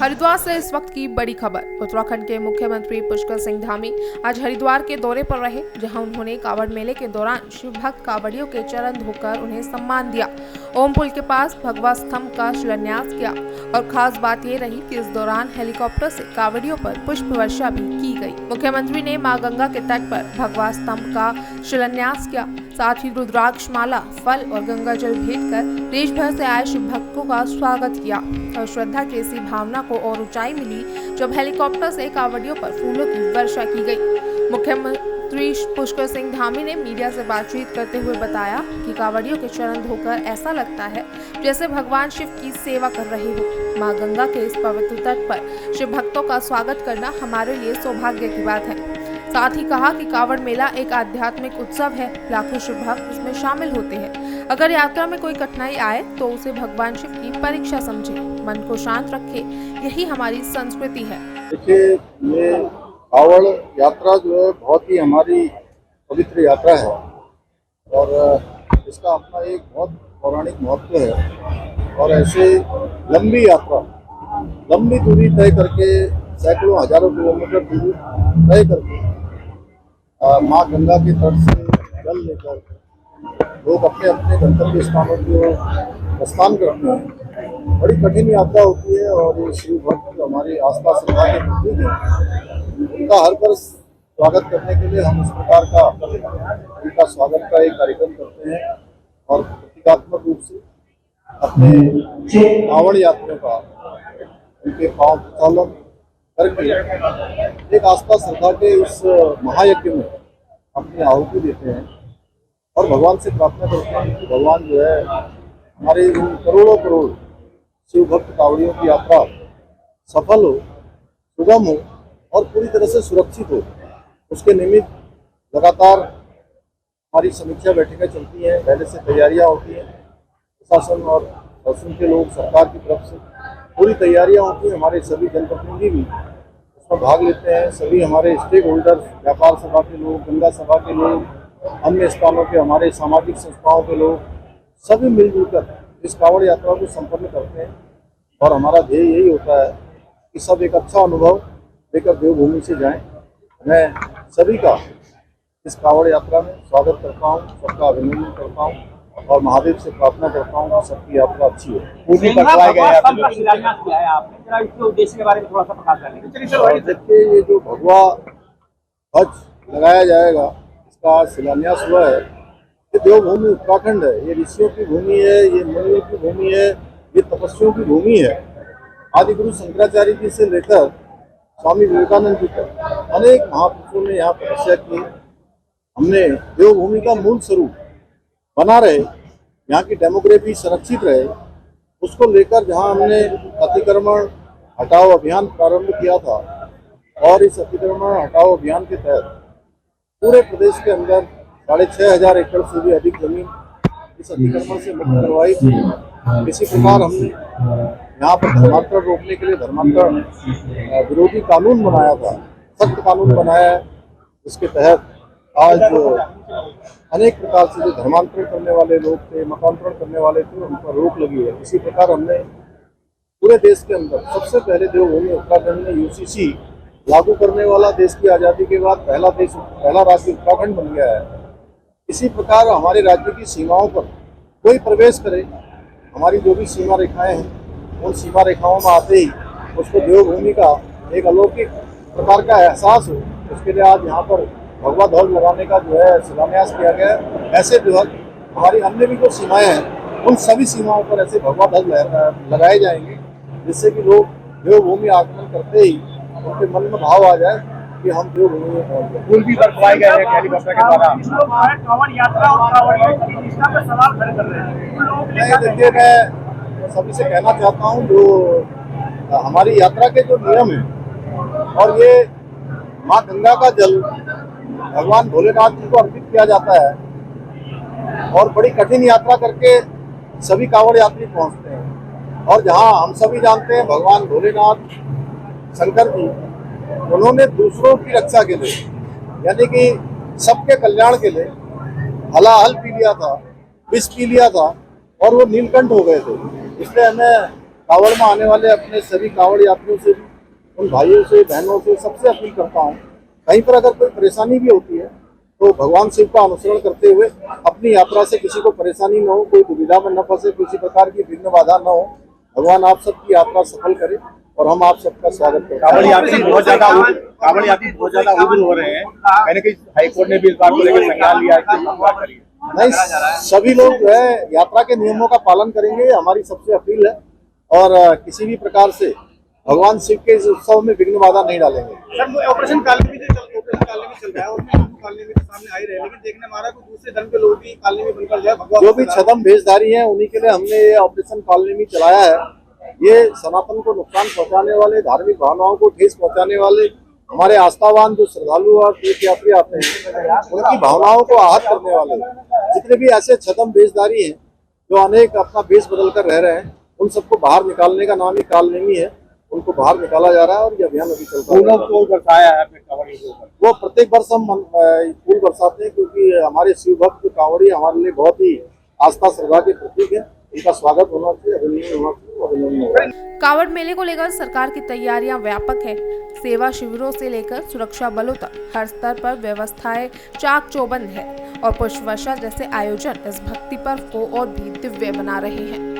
हरिद्वार से इस वक्त की बड़ी खबर। उत्तराखंड के मुख्यमंत्री पुष्कर सिंह धामी आज हरिद्वार के दौरे पर रहे, जहां उन्होंने कांवड़ मेले के दौरान शिव भक्त कांवड़ियों के चरण धोकर उन्हें सम्मान दिया। ओम पुल के पास भगवा स्तंभ का शिलान्यास किया और खास बात ये रही कि इस दौरान हेलीकॉप्टर से कांवड़ियों पर पुष्प वर्षा भी की गई। मुख्यमंत्री ने मां गंगा के तट पर भगवा स्तंभ का शिलान्यास किया, साथ ही रुद्राक्ष माला, फल और गंगा जल भेंट कर देश भर से आए शिव भक्तों का स्वागत किया और श्रद्धा की इसी भावना को और ऊंचाई मिली जब हेलीकॉप्टर से कांवड़ियों पर फूलों की वर्षा की गई। मुख्यमंत्री पुष्कर सिंह धामी ने मीडिया से बातचीत करते हुए बताया कि कांवड़ियों के चरण धोकर ऐसा लगता है जैसे भगवान शिव की सेवा कर रहे हो। मां गंगा के इस पवित्र तट पर शिव भक्तों का स्वागत करना हमारे लिए सौभाग्य की बात है। साथ ही कहा कि कांवड़ मेला एक आध्यात्मिक उत्सव है, लाखों शिव भक्त इसमें शामिल होते हैं। अगर यात्रा में कोई कठिनाई आए तो उसे भगवान शिव की परीक्षा समझे, मन को शांत रखे, यही हमारी संस्कृति है। देखिए, ये कांवड़ यात्रा जो है बहुत ही हमारी पवित्र यात्रा है और इसका अपना एक बहुत पौराणिक महत्व है। और ऐसे लंबी यात्रा, लंबी दूरी तय करके, सैकड़ों हजारों किलोमीटर दूरी तय करके माँ गंगा के तट से जल लेकर लोग अपने अपने गंतव्य स्थानों की ओर प्रस्थान करते हैं। बड़ी कठिन यात्रा होती है और ये शिव भक्त हमारी आस्था श्रद्धा के प्रतीक है। उनका हर वर्ष स्वागत करने के लिए हम इस प्रकार का उनका स्वागत का एक कार्यक्रम करते हैं और प्रतीकात्मक रूप से अपने कांवड़ यात्रियों का उनके पांव प्रचालन करके एक आस्था श्रद्धा के इस महायज्ञ में अपनी आहुति देते हैं और भगवान से प्रार्थना करते हैं कि भगवान जो है हमारे इन करोड़ों करोड़ शिव भक्त कांवड़ियों की यात्रा सफल हो, सुगम हो और पूरी तरह से सुरक्षित हो। उसके निमित्त लगातार हमारी समीक्षा बैठकें चलती हैं, पहले से तैयारियां होती हैं। प्रशासन और शासन के लोग, सरकार की तरफ से पूरी तैयारियां होती हैं। हमारे सभी जनप्रतिनिधि भी उसमें भाग लेते हैं। सभी हमारे स्टेक होल्डर्स, व्यापार सभा के लोग, गंगा सभा के लोग, अन्य स्थानों के हमारे सामाजिक संस्थाओं के लोग, सभी मिलजुल कर इस कांवड़ यात्रा को संपन्न करते हैं। और हमारा ध्येय यही होता है कि सब एक अच्छा अनुभव लेकर देवभूमि से जाएं। मैं सभी का इस कांवड़ यात्रा में स्वागत करता हूँ, सबका अभिनंदन करता हूँ और महादेव से प्रार्थना करता हूँ कि सबकी यात्रा अच्छी हो। देखिए, ये जो भगवा ध्वज लगाया जाएगा, इसका शिलान्यास हुआ है। ये देवभूमि उत्तराखंड है, ये ऋषियों की भूमि है, ये मुनियों की भूमि है, ये तपस्वियों की भूमि है। आदि गुरु शंकराचार्य जी से लेकर स्वामी विवेकानंद जी तक अनेक महापुरुषों ने यहाँ तपस्या की। हमने देवभूमि का मूल स्वरूप बना रहे, यहाँ की डेमोग्राफी संरक्षित रहे, उसको लेकर जहाँ हमने अतिक्रमण हटाओ अभियान प्रारंभ किया था और इस अतिक्रमण हटाओ अभियान के तहत पूरे प्रदेश के अंदर 6500 एकड़ से भी अधिक जमीन इस अतिक्रमण से मुक्त करवाई थी। इसी प्रकार हमने यहाँ पर धर्मांतरण रोकने के लिए धर्मांतरण विरोधी कानून बनाया था, सख्त कानून बनाया है। इसके तहत आज अनेक प्रकार से जो धर्मांतरण करने वाले लोग थे, मतांतरण करने वाले थे, उन पर रोक लगी है। इसी प्रकार हमने पूरे देश के अंदर सबसे पहले देवभूमि उत्तराखंड में यूसीसी लागू करने वाला देश की आज़ादी के बाद पहला राज्य उत्तराखंड बन गया है। इसी प्रकार हमारे राज्य की सीमाओं पर कोई प्रवेश करे, हमारी जो भी सीमा रेखाएं हैं, उन सीमा रेखाओं में आते ही उसको देवभूमि का एक अलौकिक प्रकार का एहसास हो, उसके लिए आज यहाँ पर भगवा ध्वज लगाने का जो है शिलान्यास किया गया है। ऐसे ध्वज हमारी अन्य भी जो सीमाएं हैं, उन सभी सीमाओं पर ऐसे भगवा ध्वज लगाए जाएंगे, जिससे कि लोग देवभूमि आगमन करते ही उनके मन में भाव आ जाए कि हम देवभूमि में पहुंच गए। पुल भी बनवाए गए हैं हेलीकॉप्टर के द्वारा। देखिए, मैं सभी से कहना चाहता हूँ, जो हमारी यात्रा के जो नियम है और ये माँ गंगा का जल भगवान भोलेनाथ जी को अर्पित किया जाता है और बड़ी कठिन यात्रा करके सभी कांवड़ यात्री पहुंचते हैं। और जहां हम सभी जानते हैं भगवान भोलेनाथ शंकर जी, उन्होंने दूसरों की रक्षा के लिए, यानी कि सबके कल्याण के लिए हलाहल पी लिया था, विष पी लिया था और वो नीलकंठ हो गए थे। इसलिए हमें कांवड़ में आने वाले अपने सभी कांवड़ यात्रियों से भी, उन भाइयों से बहनों से सबसे अपील करता हूँ, कहीं पर अगर कोई परेशानी भी होती है तो भगवान शिव का अनुसरण करते हुए अपनी यात्रा से किसी को परेशानी न हो, कोई दुविधा में न फंसे, किसी प्रकार की विघ्न बाधा न हो। भगवान आप सबकी यात्रा सफल करे और हम आप सबका स्वागत करते हैं। कांवड़ यात्री बहुत ज्यादा उग्र हो रहे हैं, मैंने कहीं हाईकोर्ट ने भी इस बात को लेकर संज्ञान लिया है। नहीं, सभी लोग जो है यात्रा के नियमों का पालन करेंगे, हमारी सबसे अपील है, और किसी भी प्रकार से भगवान शिव के इस उत्सव में विघ्न बाधा नहीं डालेंगे। सर, ऑपरेशन काली में चल रहा है और काली में सामने आई रहे, लेकिन देखने में आ रहा है कोई दूसरे धर्म के लोग भी काली में बनकर जाए। जो भी छदम भेषधारी हैं उन्हीं के लिए हमने ये ऑपरेशन कालनी में चलाया है। ये सनातन को नुकसान पहुंचाने वाले, धार्मिक भावनाओं को ठेस पहुंचाने वाले, हमारे आस्थावान जो श्रद्धालु और तीर्थ यात्री आते हैं उनकी भावनाओं को आहत करने वाले जितने भी ऐसे छदम भेषधारी हैं जो अनेक अपना भेष बदल कर रह रहे हैं, उन सबको बाहर निकालने का नाम ही कालनेमी है। उनको बाहर निकाला जा रहा है और ये अभियान अभी चल रहा है। वो प्रत्येक वर्ष हम फूल बरसाते हैं, क्योंकि हमारे शिव भक्त कांवड़ी हमारे लिए बहुत ही आस्था श्रद्धा के प्रतीक है। इनका स्वागत होना चाहिए, अभिनंदन होना चाहिए, अभिनंदन होगा। कांवड़ मेले को लेकर सरकार की तैयारियां व्यापक है। सेवा शिविरों से लेकर सुरक्षा बलों तक हर स्तर पर व्यवस्थाएं चाक चौबंद है और पुष्प वर्षा जैसे आयोजन इस भक्ति पर्व को और भी दिव्य बना रहे हैं।